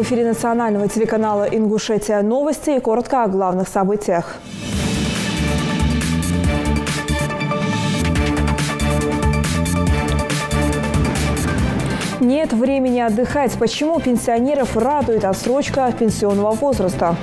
эфире национального телеканала «Ингушетия новости» и коротко о главных событиях. Нет времени отдыхать. Почему пенсионеров радует отсрочка пенсионного возраста?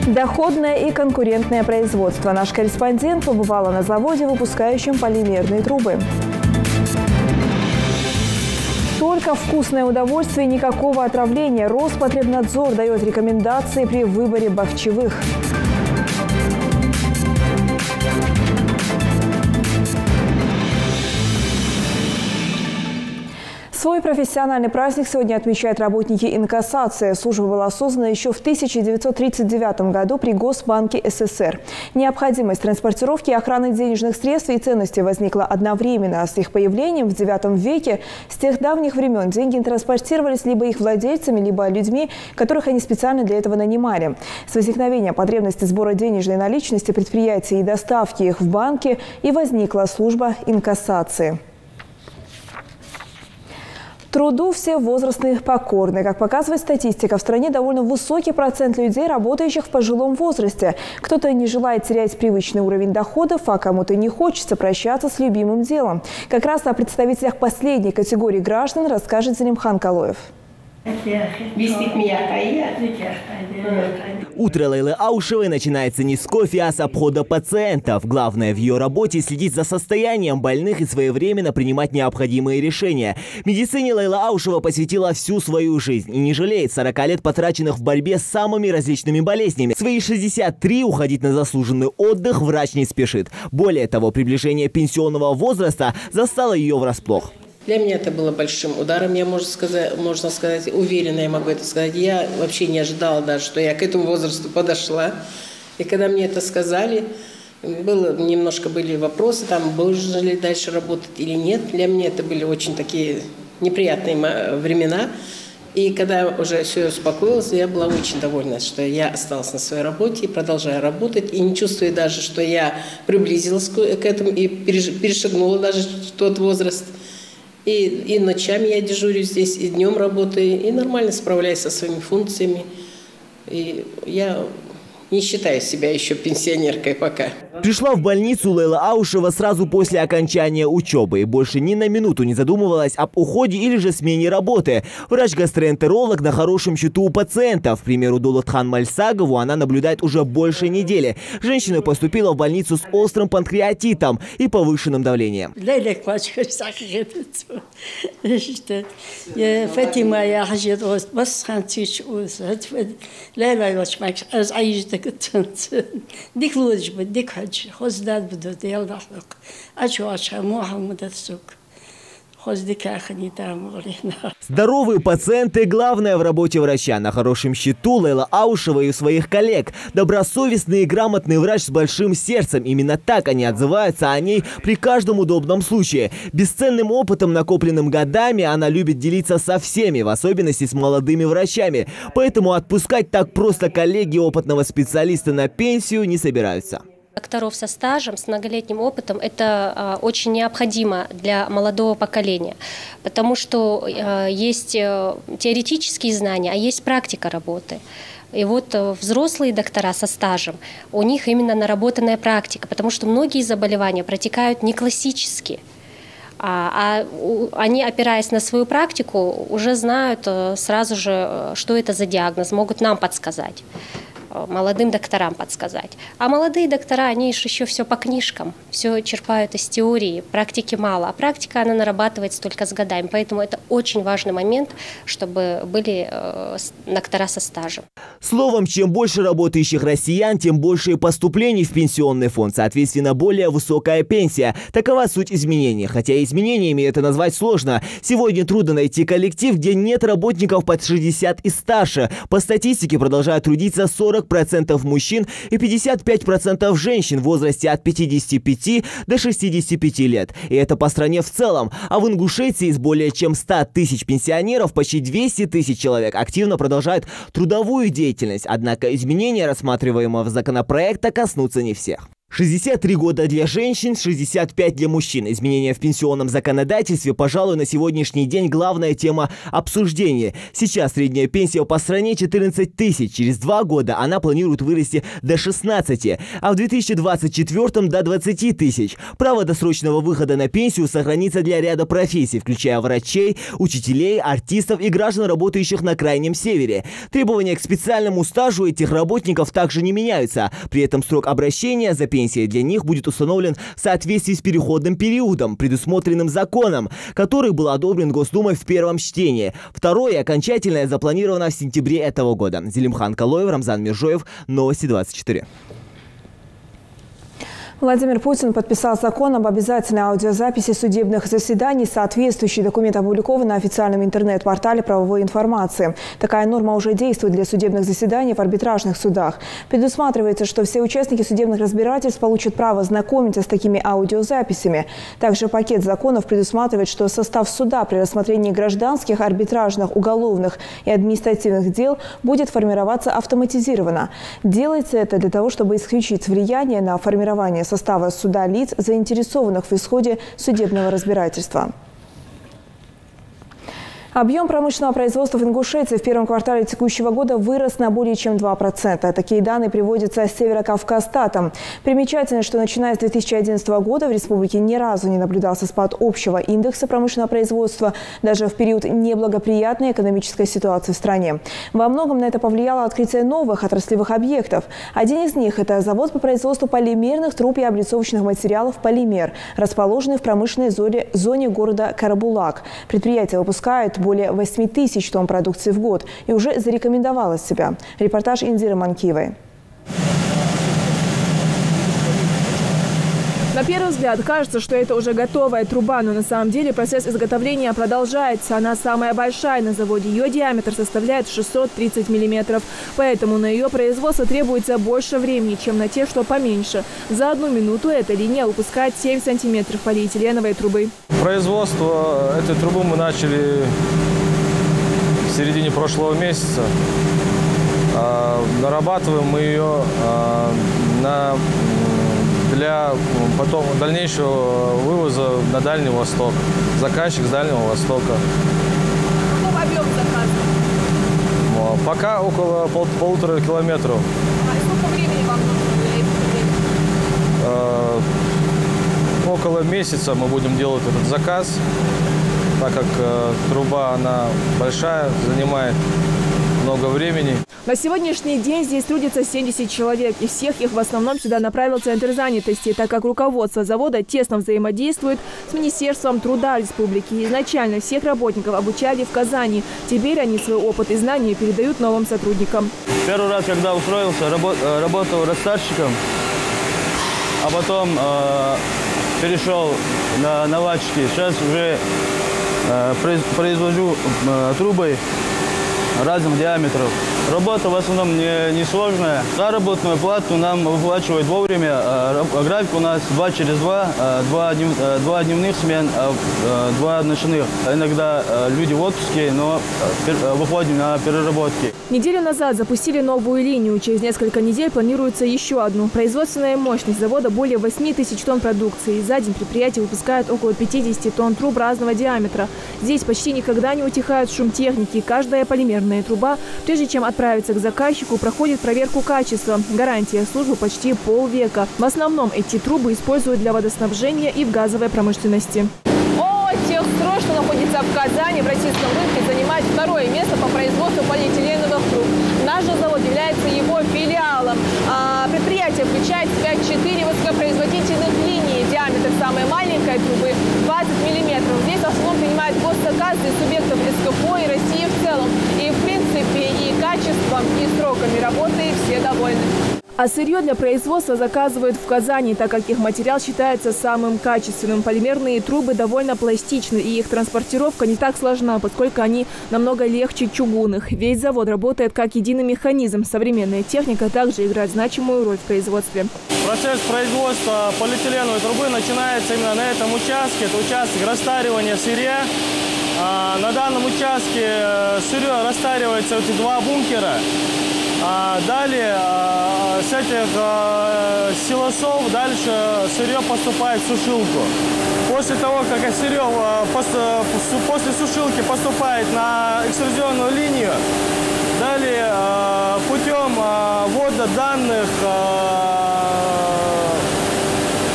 Доходное и конкурентное производство. Наш корреспондент побывала на заводе, выпускающем полимерные трубы. Только вкусное удовольствие, никакого отравления. Роспотребнадзор дает рекомендации при выборе бахчевых. Свой профессиональный праздник сегодня отмечают работники инкассации. Служба была создана еще в 1939 году при Госбанке СССР. Необходимость транспортировки и охраны денежных средств и ценностей возникла одновременно. С их появлением в IX веке с тех давних времен деньги транспортировались либо их владельцами, либо людьми, которых они специально для этого нанимали. С возникновения потребности сбора денежной наличности предприятий и доставки их в банки и возникла служба инкассации. Труду все возрастные покорны. Как показывает статистика, в стране довольно высокий процент людей, работающих в пожилом возрасте. Кто-то не желает терять привычный уровень доходов, а кому-то не хочется прощаться с любимым делом. Как раз о представителях последней категории граждан расскажет Залимхан Калоев. Утро Лейлы Аушевой начинается не с кофе, а с обхода пациентов. Главное в ее работе следить за состоянием больных и своевременно принимать необходимые решения. Медицине Лейла Аушева посвятила всю свою жизнь и не жалеет 40 лет, потраченных в борьбе с самыми различными болезнями. В свои 63 уходить на заслуженный отдых врач не спешит. Более того, приближение пенсионного возраста застало ее врасплох. Для меня это было большим ударом, можно сказать, уверенно я могу это сказать. Я вообще не ожидала даже, что я к этому возрасту подошла. И когда мне это сказали, немножко были вопросы, можно ли дальше работать или нет. Для меня это были очень такие неприятные времена. И когда уже все успокоилось, я была очень довольна, что я осталась на своей работе и продолжаю работать. И не чувствую даже, что я приблизилась к этому и перешагнула даже тот возраст. И ночами я дежурю здесь, и днем работаю, и нормально справляюсь со своими функциями. И я не считаю себя еще пенсионеркой пока. Пришла в больницу Лейла Аушева сразу после окончания учебы и больше ни на минуту не задумывалась об уходе или же смене работы. Врач-гастроэнтеролог на хорошем счету у пациентов. К примеру, Дулатхан Мальсагову она наблюдает уже больше недели. Женщина поступила в больницу с острым панкреатитом и повышенным давлением. ديك الوجبة ديك حج خزداد بدو ديال ضحك أشو أشهموها مدرسوك Здоровые пациенты – главное в работе врача. На хорошем счету Лейла Аушева и у своих коллег. Добросовестный и грамотный врач с большим сердцем. Именно так они отзываются о ней при каждом удобном случае. Бесценным опытом, накопленным годами, она любит делиться со всеми, в особенности с молодыми врачами. Поэтому отпускать так просто коллеги опытного специалиста на пенсию не собираются. Докторов со стажем, с многолетним опытом – это очень необходимо для молодого поколения, потому что есть теоретические знания, а есть практика работы. И вот взрослые доктора со стажем, у них именно наработанная практика, потому что многие заболевания протекают не классически. Они, опираясь на свою практику, уже знают сразу же, что это за диагноз, могут нам подсказать. Молодым докторам подсказать. А молодые доктора, они еще все по книжкам, все черпают из теории, практики мало. А практика, она нарабатывается только с годами. Поэтому это очень важный момент, чтобы были доктора со стажем. Словом, чем больше работающих россиян, тем больше и поступлений в пенсионный фонд. Соответственно, более высокая пенсия. Такова суть изменений. Хотя изменениями это назвать сложно. Сегодня трудно найти коллектив, где нет работников под 60 и старше. По статистике продолжают трудиться 40% мужчин и 55% женщин в возрасте от 55 до 65 лет. И это по стране в целом. А в Ингушетии из более чем 100 тысяч пенсионеров почти 200 тысяч человек активно продолжают трудовую деятельность. Однако изменения рассматриваемого законопроекта коснутся не всех. 63 года для женщин, 65 для мужчин. Изменения в пенсионном законодательстве, пожалуй, на сегодняшний день главная тема обсуждения. Сейчас средняя пенсия по стране 14 тысяч. Через 2 года она планирует вырасти до 16, а в 2024 до 20 тысяч. Право досрочного выхода на пенсию сохранится для ряда профессий, включая врачей, учителей, артистов и граждан, работающих на Крайнем Севере. Требования к специальному стажу этих работников также не меняются. При этом срок обращения за пенсия для них будет установлен в соответствии с переходным периодом, предусмотренным законом, который был одобрен Госдумой в первом чтении. Второе, окончательное, запланировано в сентябре этого года. Зелимхан Калоев, Рамзан Миржоев, Новости 24. Владимир Путин подписал закон об обязательной аудиозаписи судебных заседаний. Соответствующий документ опубликован на официальном интернет-портале правовой информации. Такая норма уже действует для судебных заседаний в арбитражных судах. Предусматривается, что все участники судебных разбирательств получат право знакомиться с такими аудиозаписями. Также пакет законов предусматривает, что состав суда при рассмотрении гражданских, арбитражных, уголовных и административных дел будет формироваться автоматизированно. Делается это для того, чтобы исключить влияние на формирование состава суда лиц, заинтересованных в исходе судебного разбирательства. Объем промышленного производства в Ингушетии в первом квартале текущего года вырос на более чем 2%. Такие данные приводятся Северокавказстатом. Примечательно, что начиная с 2011 года в республике ни разу не наблюдался спад общего индекса промышленного производства, даже в период неблагоприятной экономической ситуации в стране. Во многом на это повлияло открытие новых отраслевых объектов. Один из них – это завод по производству полимерных труб и облицовочных материалов «Полимер», расположенный в промышленной зоне города Карабулак. Предприятие выпускает более 8 тысяч тонн продукции в год и уже зарекомендовала себя. Репортаж Индиры Манкиевой. На первый взгляд кажется, что это уже готовая труба, но на самом деле процесс изготовления продолжается. Она самая большая на заводе. Ее диаметр составляет 630 миллиметров. Поэтому на ее производство требуется больше времени, чем на те, что поменьше. За 1 минуту эта линия выпускает 7 сантиметров полиэтиленовой трубы. Производство этой трубы мы начали в середине прошлого месяца. Нарабатываем мы ее для потом дальнейшего вывоза на Дальний Восток. Заказчик с Дальнего Востока. Каков объем заказа? Пока около 1,5 километров. А сколько времени вам нужно для этого? Около месяца мы будем делать этот заказ, так как труба она большая, занимает много времени. На сегодняшний день здесь трудится 70 человек, и всех их в основном сюда направил Центр занятости, так как руководство завода тесно взаимодействует с Министерством труда республики. Изначально всех работников обучали в Казани. Теперь они свой опыт и знания передают новым сотрудникам. Первый раз, когда устроился, работал расстарщиком, а потом перешел на наладчики. Сейчас уже произвожу трубы разных диаметров. Работа в основном не сложная. Заработную плату нам выплачивают вовремя. График у нас 2 через 2, 2 дневных смен, 2 ночных. Иногда люди в отпуске, но выходим на переработки. Неделю назад запустили новую линию. Через несколько недель планируется еще одну. Производственная мощность завода более 8 тысяч тонн продукции. За день предприятие выпускает около 50 тонн труб разного диаметра. Здесь почти никогда не утихает шум техники. Каждая полимерная труба, прежде чем отправиться к заказчику, проходит проверку качества. Гарантия службы почти полвека. В основном эти трубы используют для водоснабжения и в газовой промышленности. Техстрой, что находится в Казани, в российском рынке, занимает 2-е место по производству полиэтиленовых труб. Наш же завод является его филиалом. Предприятие включает в себя 4 высокопроизводительных линии. Диаметр самой маленькой трубы 20 миллиметров. Здесь в основном принимают госзаказы субъектов СКФО и России в целом. И в принципе и качеством, и сроками работы все довольны. А сырье для производства заказывают в Казани, так как их материал считается самым качественным. Полимерные трубы довольно пластичны, и их транспортировка не так сложна, поскольку они намного легче чугунных. Весь завод работает как единый механизм. Современная техника также играет значимую роль в производстве. Процесс производства полиэтиленовой трубы начинается именно на этом участке. Это участок растаривания сырья. На данном участке сырье растаривается в эти 2 бункера. Далее с этих силосов дальше сырье поступает в сушилку. После того, как сырье после сушилки поступает на экструзионную линию, далее путем ввода данных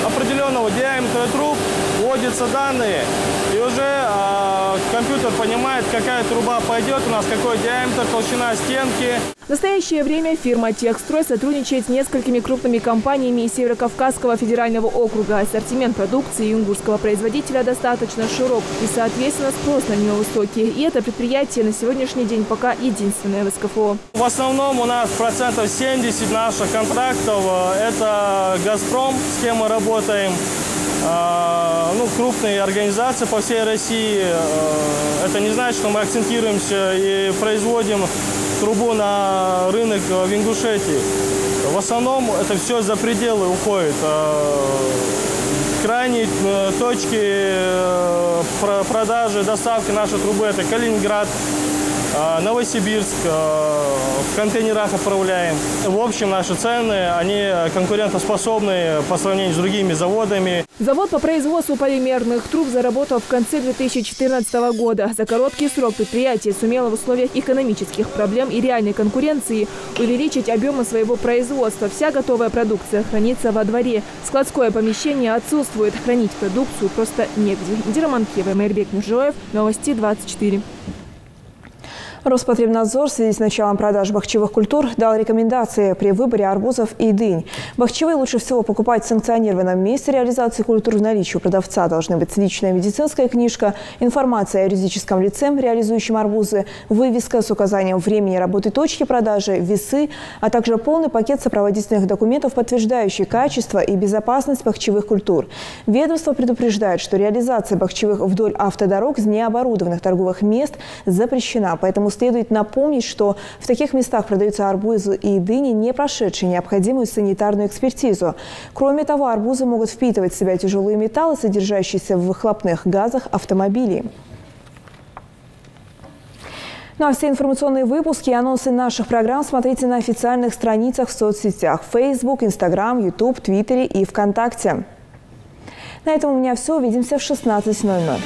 определенного диаметра труб вводятся данные, и уже компьютер понимает, какая труба пойдет у нас, какой диаметр, толщина стенки. В настоящее время фирма «Техстрой» сотрудничает с несколькими крупными компаниями из Северо-Кавказского федерального округа. Ассортимент продукции юнгурского производителя достаточно широк и, соответственно, спрос на него высокий. И это предприятие на сегодняшний день пока единственное в СКФО. В основном у нас 70% наших контрактов – это «Газпром», с кем мы работаем. Крупные организации по всей России. Это не значит, что мы акцентируемся и производим трубу на рынок в Ингушетии. В основном это все за пределы уходит. Крайние точки продажи, доставки нашей трубы – это Калининград, Новосибирск, в контейнерах отправляем. В общем, наши цены, они конкурентоспособны по сравнению с другими заводами. Завод по производству полимерных труб заработал в конце 2014 года. За короткий срок предприятие сумело в условиях экономических проблем и реальной конкуренции увеличить объемы своего производства. Вся готовая продукция хранится во дворе. Складское помещение отсутствует. Хранить продукцию просто негде. Индира Манкева, Майрбек Нуржоев, Новости 24. Роспотребнадзор в связи с началом продаж бахчевых культур дал рекомендации при выборе арбузов и дынь. Бахчевые лучше всего покупать в санкционированном месте реализации культур. В наличии у продавца должны быть личная медицинская книжка, информация о юридическом лице, реализующем арбузы, вывеска с указанием времени работы точки продажи, весы, а также полный пакет сопроводительных документов, подтверждающий качество и безопасность бахчевых культур. Ведомство предупреждает, что реализация бахчевых вдоль автодорог из необорудованных торговых мест запрещена, поэтому следует напомнить, что в таких местах продаются арбузы и дыни, не прошедшие необходимую санитарную экспертизу. Кроме того, арбузы могут впитывать в себя тяжелые металлы, содержащиеся в выхлопных газах автомобилей. Ну а все информационные выпуски и анонсы наших программ смотрите на официальных страницах в соцсетях Facebook, Instagram, YouTube, Твиттере и ВКонтакте. На этом у меня все. Увидимся в 16:00.